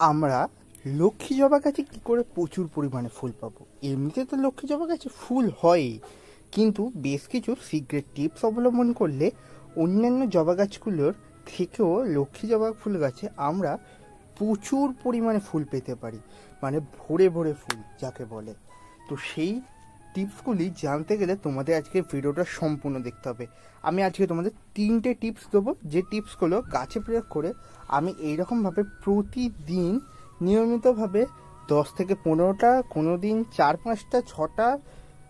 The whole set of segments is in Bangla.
আমরা লক্ষ্মী জবা গাছে কী করে প্রচুর পরিমাণে ফুল পাবো? এমনিতে তো লক্ষ্মী জবা গাছে ফুল হয়ই, কিন্তু বেশ কিছু সিক্রেট টিপস অবলম্বন করলে অন্যান্য জবা গাছগুলোর থেকেও লক্ষ্মী জবা ফুল গাছে আমরা প্রচুর পরিমাণে ফুল পেতে পারি, মানে ভরে ভরে ফুল যাকে বলে। তো সেই টিপসগুলি জানতে গেলে তোমাদের আজকে ভিডিওটা সম্পূর্ণ দেখতে হবে। আমি আজকে তোমাদের 3টে টিপস দেবো, যে টিপসগুলো গাছে প্রয়োগ করে আমি এইরকমভাবে প্রতিদিন নিয়মিতভাবে 10 থেকে 15টা, কোনো দিন 4-5টা 6টা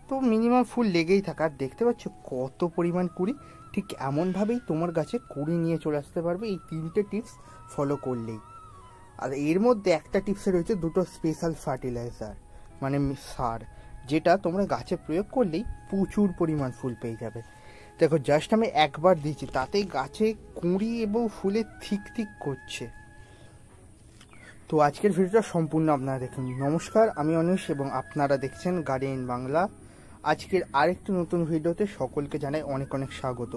তো মিনিমাম ফুল লেগেই থাকে। আর দেখতে পাচ্ছ কত পরিমাণ কুড়ি, ঠিক এমনভাবেই তোমার গাছে কুড়ি নিয়ে চলে আসতে পারবে এই 3টে টিপস ফলো করলেই। আর এর মধ্যে একটা টিপসে রয়েছে 2টো স্পেশাল ফার্টিলাইজার, মানে সার, যেটা তোমরা গাছে প্রয়োগ করলেই প্রচুর পরিমাণ ফুল পেয়ে যাবে। দেখো জাস্ট আমি একবার দিয়েছি, তাতেই গাছে কুঁড়ি এবং ফুলে ঠিক ঠিক করছে। তো আজকের ভিডিওটা সম্পূর্ণ আপনারা দেখুন। নমস্কার, আমি অনিশ এবং আপনারা দেখছেন গার্ডেন বাংলা। আজকের আরেকটি নতুন ভিডিওতে সকলকে জানাই অনেক অনেক স্বাগত।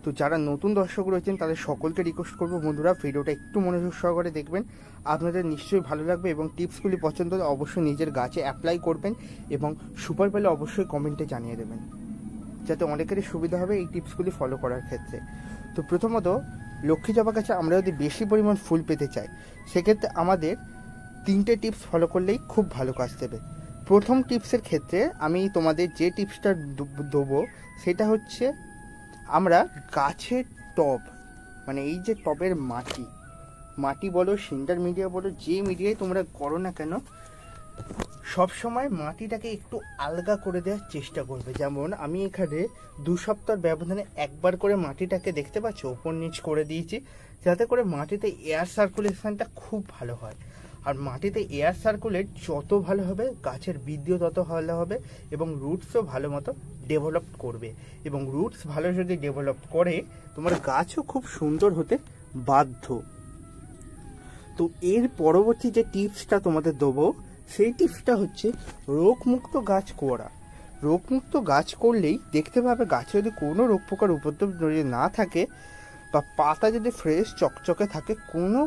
তো যারা নতুন দর্শক রয়েছেন তাদের সকলকে রিকোয়েস্ট করবো, বন্ধুরা ভিডিওটা একটু মনোযোগ সহকারে দেখবেন, আপনাদের নিশ্চয়ই ভালো লাগবে এবং টিপসগুলি পছন্দ হলে অবশ্যই নিজের গাছে অ্যাপ্লাই করবেন এবং সুপার পেলে অবশ্যই কমেন্টে জানিয়ে দেবেন, যাতে অনেকেরই সুবিধা হবে এই টিপসগুলি ফলো করার ক্ষেত্রে। তো প্রথমত, লক্ষ্মী জবা গাছে আমরা যদি বেশি পরিমাণ ফুল পেতে চাই, সেক্ষেত্রে আমাদের 3টে টিপস ফলো করলেই খুব ভালো কাজ দেবে। প্রথম টিপসের ক্ষেত্রে আমি তোমাদের যে টিপসটা দেবো সেটা হচ্ছে, আমরা গাছের টব, মানে এই যে টবের মাটি বলো, সিন্টার মিডিয়া বলো, যে মিডিয়ায় তোমরা করো না কেন, সব সময় মাটিটাকে একটু আলগা করে দেওয়ার চেষ্টা করবে। যেমন আমি এখানে 2 সপ্তাহ ব্যবধানে একবার করে মাটিটাকে দেখতে পাচ্ছ ওপর নিচ করে দিয়েছি, যাতে করে মাটিতে এয়ার সার্কুলেশনটা খুব ভালো হয়। আর মাটিতে এয়ার সার্কুলেট যত ভালো হবে, গাছের বৃদ্ধিও তত ভালো হবে এবং রুটসও ভালো মতো ডেভেলপ করবে। এবং রুটস ভালো যদি ডেভেলপ করে, তোমার গাছও খুব সুন্দর হতে বাধ্য। তো এর পরবর্তী যে টিপসটা তোমাদের দেবো, সেই টিপসটা হচ্ছে রোগমুক্ত গাছ করা। রোগমুক্ত গাছ করলেই দেখতে পাবে গাছে যদি কোনো রোগ পোকার উপদ্রব না থাকে, বা পাতা যদি ফ্রেশ চকচকে থাকে, কোনো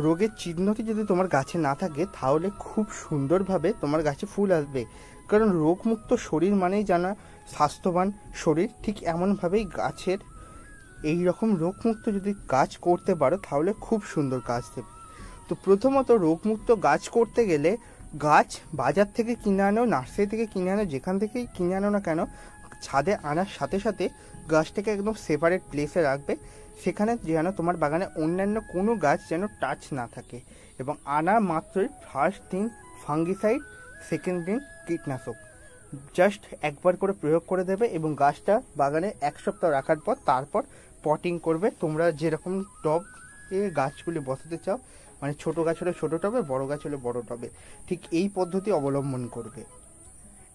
রোগের চিহ্নটি যদি তোমার গাছে না থাকে, তাহলে খুব সুন্দরভাবে তোমার গাছে ফুল আসবে। কারণ রোগমুক্ত শরীর মানেই জানা স্বাস্থ্যবান শরীর, ঠিক এমনভাবেই গাছের এই রকম রোগমুক্ত যদি গাছ করতে পারো, তাহলে খুব সুন্দর গাছ দেবে। তো প্রথমত, রোগমুক্ত গাছ করতে গেলে গাছ বাজার থেকে কিনে আনো, নার্সারি থেকে কিনে আনো, যেখান থেকেই কিনে আনো না কেন, ছাদে আনার সাথে সাথে গাছটাকে একদম সেপারেট প্লেসে রাখবে, সেখানে যেন তোমার বাগানে অন্যান্য কোনো গাছ যেন টাচ না থাকে। এবং আনা মাত্রই ফার্স্ট দিন ফাঙ্গিসাইড, সেকেন্ড দিন কীটনাশক জাস্ট একবার করে প্রয়োগ করে দেবে এবং গাছটা বাগানে 1 সপ্তাহ রাখার পর তারপর পটিং করবে। তোমরা যেরকম টব গাছগুলি বসাতে চাও, মানে ছোট গাছ হলে ছোট টবে, বড় গাছ হলে বড় টবে, ঠিক এই পদ্ধতি অবলম্বন করবে।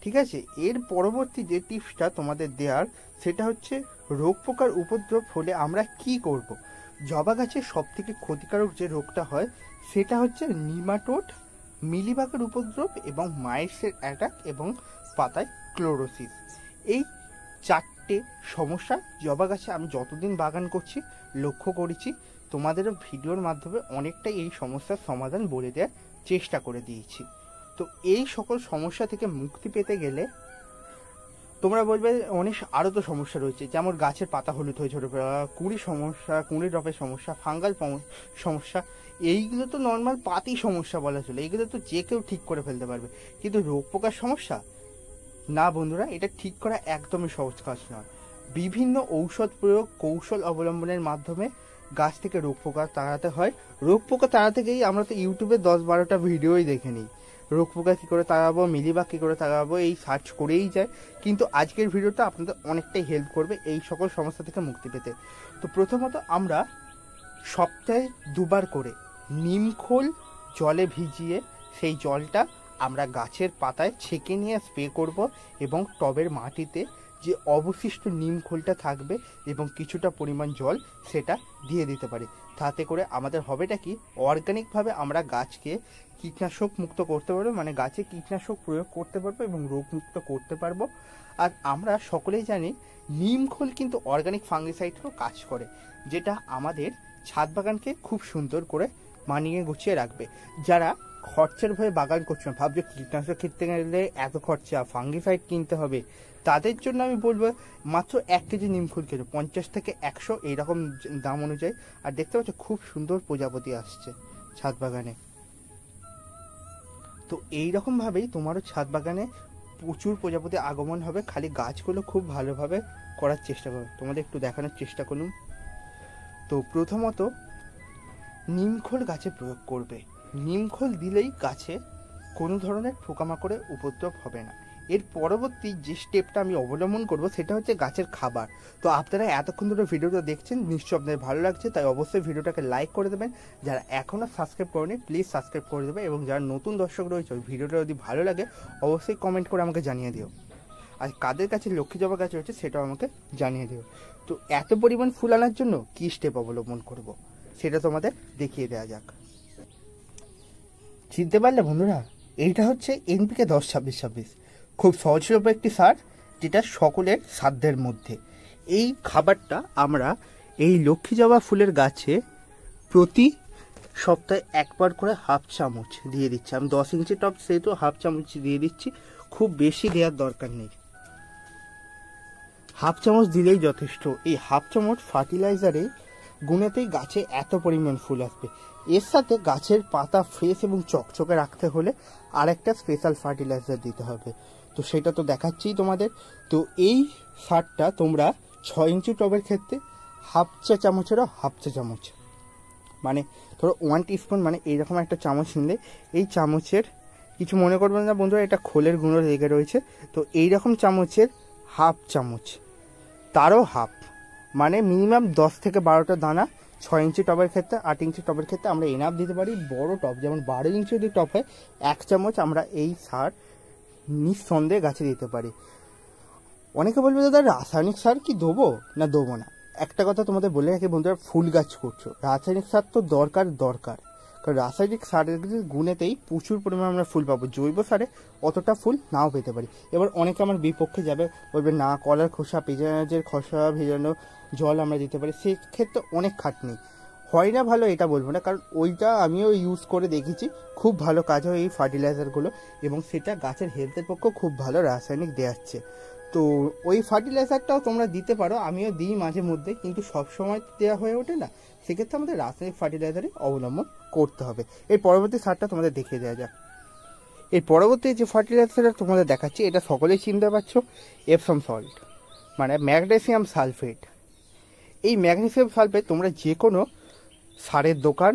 ঠিক আছে, এর পরবর্তী যে টিপসটা তোমাদের দেওয়ার, সেটা হচ্ছে রোগ পোকার উপদ্রব হলে আমরা কি করব। জবা গাছের সব থেকে ক্ষতিকারক যে রোগটা হয় সেটা হচ্ছে নিমাটোড, মিলিবাগের উপদ্রব এবং মাইটসের অ্যাটাক এবং পাতায় ক্লোরোসিস। এই 4টে সমস্যা জবা গাছে আমি যতদিন বাগান করছি লক্ষ্য করেছি। তোমাদেরও ভিডিওর মাধ্যমে অনেকটাই এই সমস্যার সমাধান বলে দেওয়ার চেষ্টা করে দিয়েছি। তো এই সকল সমস্যা থেকে মুক্তি পেতে গেলে তোমরা বলবে অনেক আরও তো সমস্যা রয়েছে, যেমন গাছের পাতা হলুদ হয়ে ছোটো, কুঁড়ি সমস্যা, কুঁড়ি ড্রপের সমস্যা, ফাঙ্গাল সমস্যা, এইগুলো তো নর্মাল পাতি সমস্যা বলা চলে, এইগুলো তো যে কেউ ঠিক করে ফেলতে পারবে। কিন্তু রোগ পোকার সমস্যা না বন্ধুরা, এটা ঠিক করা একদমই সহজ কাজ নয়। বিভিন্ন ঔষধ প্রয়োগ কৌশল অবলম্বনের মাধ্যমে গাছ থেকে রোগ পোকা তাড়াতে হয়। রোগ পোকা তাড়াতে গিয়েই আমরা তো ইউটিউবে 10-12টা ভিডিওই দেখে নিই, রোগ পোকা কী করে তাড়াবো, মিলিবাগ কী করে তাড়াবো, এই সার্চ করেই যায়। কিন্তু আজকের ভিডিওটা আপনাদের অনেকটাই হেল্প করবে এই সকল সমস্যা থেকে মুক্তি পেতে। তো প্রথমত, আমরা সপ্তাহে 2বার করে নিমখোল জলে ভিজিয়ে সেই জলটা আমরা গাছের পাতায় ছেঁকে নিয়ে স্প্রে করব এবং টবের মাটিতে যে অবশিষ্ট নিমখোলটা থাকবে এবং কিছুটা পরিমাণ জল সেটা দিয়ে দিতে পারি। তাতে করে আমাদের হবেটা কি, অর্গানিকভাবে আমরা গাছকে কীটনাশক মুক্ত করতে পারবো, মানে গাছে কীটনাশক প্রয়োগ করতে পারবো এবং রোগ মুক্ত করতে পারবো। আর আমরা সকলেই জানি নিমখোল কিন্তু অর্গানিক ফাঙ্গিসাইডও কাজ করে, যেটা আমাদের ছাদ বাগানকে খুব সুন্দর করে মানিয়ে গুছিয়ে রাখবে। যারা খরচার ভয়ে বাগান করছে না, ভাবছো কীটনাশক কিনতে গেলে এত খরচা, ফাঙ্গিসাইড কিনতে হবে, তাদের জন্য আমি বলবো মাত্র 1 কেজি নিম ফুল কেনো, 50 থেকে 100 এইরকম দাম অনুযায়ী। আর দেখতে পাচ্ছ খুব সুন্দর প্রজাপতি আসছে ছাদ বাগানে। তো এইরকম ভাবেই তোমারও ছাদ বাগানে প্রচুর প্রজাপতি আগমন হবে, খালি গাছগুলো খুব ভালোভাবে করার চেষ্টা করবে। তোমাদের একটু দেখানোর চেষ্টা করুন। তো প্রথমত নিমখোল গাছে প্রয়োগ করবে। নিমখোল দিলেই গাছে কোনো ধরনের পোকামাকড়ের উপদ্রব হবে না। এর পরবর্তী যে স্টেপটা আমি অবলম্বন করব সেটা হচ্ছে গাছের খাবার। তো আপনারা এতক্ষণ ধরে ভিডিওটা দেখছেন, নিশ্চয়ই আপনাদের ভালো লাগছে, তাই অবশ্যই ভিডিওটাকে লাইক করে দেবেন। যারা এখনও সাবস্ক্রাইব করেনি প্লিজ সাবস্ক্রাইব করে দেবে, এবং যারা নতুন দর্শক রয়েছে ভিডিওটা যদি ভালো লাগে অবশ্যই কমেন্ট করে আমাকে জানিয়ে দিও। আর কাদের কাছে লক্ষ্মী জবা গাছ রয়েছে সেটাও আমাকে জানিয়ে দিও। তো এত পরিমাণ ফুল আনার জন্য কী স্টেপ অবলম্বন করব সেটা তোমাদের দেখিয়ে দেওয়া যাক। চিনতে পারলে বন্ধুরা, এইটা হচ্ছে NPK 10-26-26, খুব সহজলভ্য একটি সার, যেটা সকলের সাধ্যের মধ্যে। এই খাবারটা আমরা এই লক্ষ্মী জবা ফুলের গাছে প্রতি সপ্তাহে একবার করে হাফ চামচ দিয়ে দিচ্ছি। আমি 10 ইঞ্চি টব, সেহেতু হাফ চামচ দিয়ে দিচ্ছি, খুব বেশি দেওয়ার দরকার নেই, হাফ চামচ দিলেই যথেষ্ট। এই হাফ চামচ ফার্টিলাইজারে গুণেতেই গাছে এত পরিমাণ ফুল আসবে। এর সাথে গাছের পাতা ফ্রেশ এবং চকচকে রাখতে হলে আরেকটা স্পেশাল ফার্টিলাইজার দিতে হবে, তো সেটা তো দেখাচ্ছি তোমাদের। তো এই সারটা তোমরা 6 ইঞ্চি টবের ক্ষেত্রে হাফ চা চামচেরও হাফ চা চামচ, মানে ধরো 1 টিস্পুন, মানে এইরকম একটা চামচ নিলে এই চামচের, কিছু মনে করবেন না বন্ধুরা, এটা খোলের গুঁড়ো লেগে রয়েছে, তো এইরকম চামচের হাফ চামচ, তারও হাফ, মানে মিনিমাম 10 থেকে 12টা দানা 6 ইঞ্চি টবের ক্ষেত্রে। 8 ইঞ্চি টবের ক্ষেত্রে আমরা এনাফ দিতে পারি। বড় টব যেমন 12 ইঞ্চি যদি টব হয় 1 চামচ আমরা এই সার নিঃসন্দেহে গাছে দিতে পারি। অনেকে বলবে দাদা রাসায়নিক সার কি দেবো না দেবো না, একটা কথা তোমাদের বলে রাখি বন্ধুরা, ফুল গাছ করছো রাসায়নিক সার তো দরকার, কারণ রাসায়নিক সারের গুণেতেই প্রচুর পরিমাণে আমরা ফুল পাবো, জৈব সারে অতটা ফুল নাও পেতে পারি। এবার অনেকে আমার বিপক্ষে যাবে, বলবে না কলার খোসা, পেঁয়াজের খোসা ভেজানো জল আমরা দিতে পারি, সেক্ষেত্রে অনেক খাটনি হয় না, ভালো এটা বলবো না, কারণ ওইটা আমিও ইউজ করে দেখেছি, খুব ভালো কাজ হয় এই ফার্টিলাইজারগুলো, এবং সেটা গাছের হেলথের পক্ষেও খুব ভালো রাসায়নিক দেওয়াচ্ছে। তো ওই ফার্টিলাইজারটাও তোমরা দিতে পারো, আমিও দিই মাঝে মধ্যে, কিন্তু সবসময় দেওয়া হয়ে ওঠে না, সেক্ষেত্রে আমাদের রাসায়নিক ফার্টিলাইজারই অবলম্বন করতে হবে। এর পরবর্তী সারটা তোমাদের দেখিয়ে দেওয়া যাক। এর পরবর্তী যে ফার্টিলাইজারটা তোমাদের দেখাচ্ছি, এটা সকলেই চিনতে পারছো, এপসম সল্ট, মানে ম্যাগনেসিয়াম সালফেট। এই ম্যাগনেসিয়াম সালফেট তোমরা যে কোনো সারের দোকান,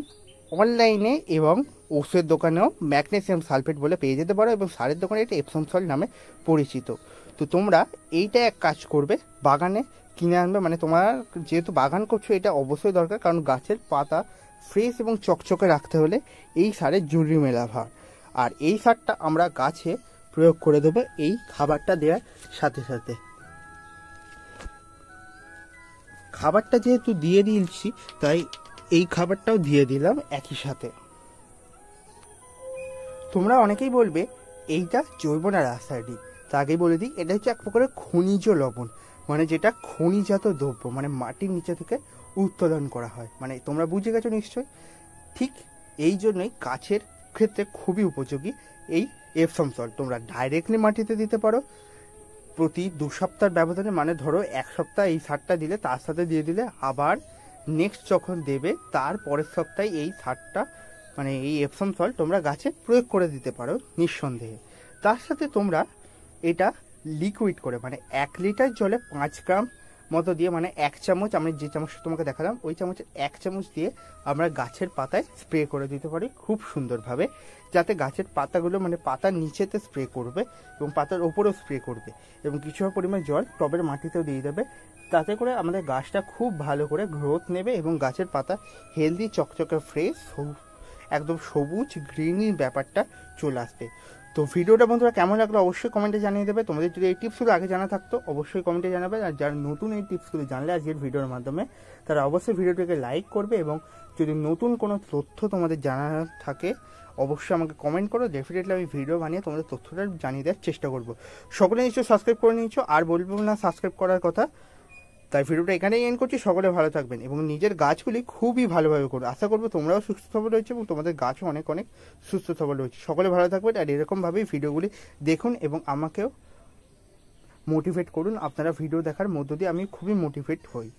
অনলাইনে এবং ওষুধের দোকানেও ম্যাগনেসিয়াম সালফেট বলে পেয়ে যেতে পারো, এবং সারের দোকানে এটা এপসম সল্ট নামে পরিচিত। তো তোমরা এইটা এক কাজ করবে, বাগানে কিনে আনবে, মানে তোমার যেহেতু বাগান করছো এটা অবশ্যই দরকার, কারণ গাছের পাতা ফ্রেশ এবং চকচকে রাখতে হলে এই সারের জরুরি মেলাভার। আর এই সারটা আমরা গাছে প্রয়োগ করে দেবো এই খাবারটা দেওয়ার সাথে সাথে। খাবারটা যেহেতু দিয়ে দিয়েছি তাই এই খাবারটাও দিয়ে দিলাম একই সাথে। তোমরা অনেকেই বলবে এইটা জৈব না রাসায়নিক, তা আগেই বলে দিই, এটা হচ্ছে এক প্রকারের খনিজ লবণ, মানে যেটা খনিজাত দ্রব্য, মানে মাটির নিচে থেকে উত্তোলন করা হয়, মানে তোমরা বুঝে গেছো নিশ্চয়। ঠিক এই জন্যই গাছের ক্ষেত্রে খুবই উপযোগী এই এপসম সল্ট। তোমরা ডাইরেক্টলি মাটিতে দিতে পারো প্রতি 2 সপ্তাহের ব্যবধানে, মানে ধরো 1 সপ্তাহ এই সারটা দিলে, তার সাথে দিয়ে দিলে আবার নেক্সট যখন দেবে তার পরের সপ্তাহে এই সারটা, মানে এই এপসম সল্ট তোমরা গাছে প্রয়োগ করে দিতে পারো নিঃসন্দেহে। তার সাথে তোমরা এটা লিকুইড করে, মানে 1 লিটার জলে 5 গ্রাম মতো দিয়ে, মানে 1 চামচ, আমি যে চামচটা তোমাকে দেখালাম ওই চামচের 1 চামচ দিয়ে আমরা গাছের পাতায় স্প্রে করে দিতে পারি খুব সুন্দরভাবে, যাতে গাছের পাতাগুলো, মানে পাতার নিচেতে স্প্রে করবে এবং পাতার ওপরেও স্প্রে করবে, এবং কিছু পরিমাণ জল টবের মাটিতেও দিয়ে দেবে, তাতে করে আমাদের গাছটা খুব ভালো করে গ্রোথ নেবে এবং গাছের পাতা হেলদি চকচকে ফ্রেশ একদম সবুজ গ্রিনি ব্যাপারটা চলে আসবে। তো ভিডিওটা বন্ধুরা কেমন লাগলো অবশ্যই কমেন্টে জানিয়ে দেবে। তোমাদের যদি এই টিপসগুলো আগে জানা থাকতো অবশ্যই কমেন্টে জানাবে, আর যারা নতুন এই টিপসগুলো জানলে আজকের ভিডিওর মাধ্যমে তারা অবশ্যই ভিডিওটিকে লাইক করবে, এবং যদি নতুন কোনো তথ্য তোমাদের জানা থাকে অবশ্যই আমাকে কমেন্ট করো, ডেফিনেটলি আমি ভিডিও বানিয়ে তোমাদের তথ্যটা জানিয়ে দেওয়ার চেষ্টা করব। সকলে নিশ্চয়ই সাবস্ক্রাইব করে নিয়েছো, আর বলবো না সাবস্ক্রাইব করার কথা, তাই ভিডিওটা এখানেই এন্ড করছি। সকলে ভালো থাকবেন এবং নিজের গাছগুলি খুবই ভালোভাবে করুন। আশা করবো তোমরাও সুস্থ সবল রয়েছে এবং তোমাদের গাছও অনেক অনেক সুস্থ সবল রয়েছে। সকলে ভালো থাকবেন আর এরকমভাবেই ভিডিওগুলি দেখুন এবং আমাকেও মোটিভেট করুন। আপনারা ভিডিও দেখার মধ্য দিয়ে আমি খুবই মোটিভেট হই।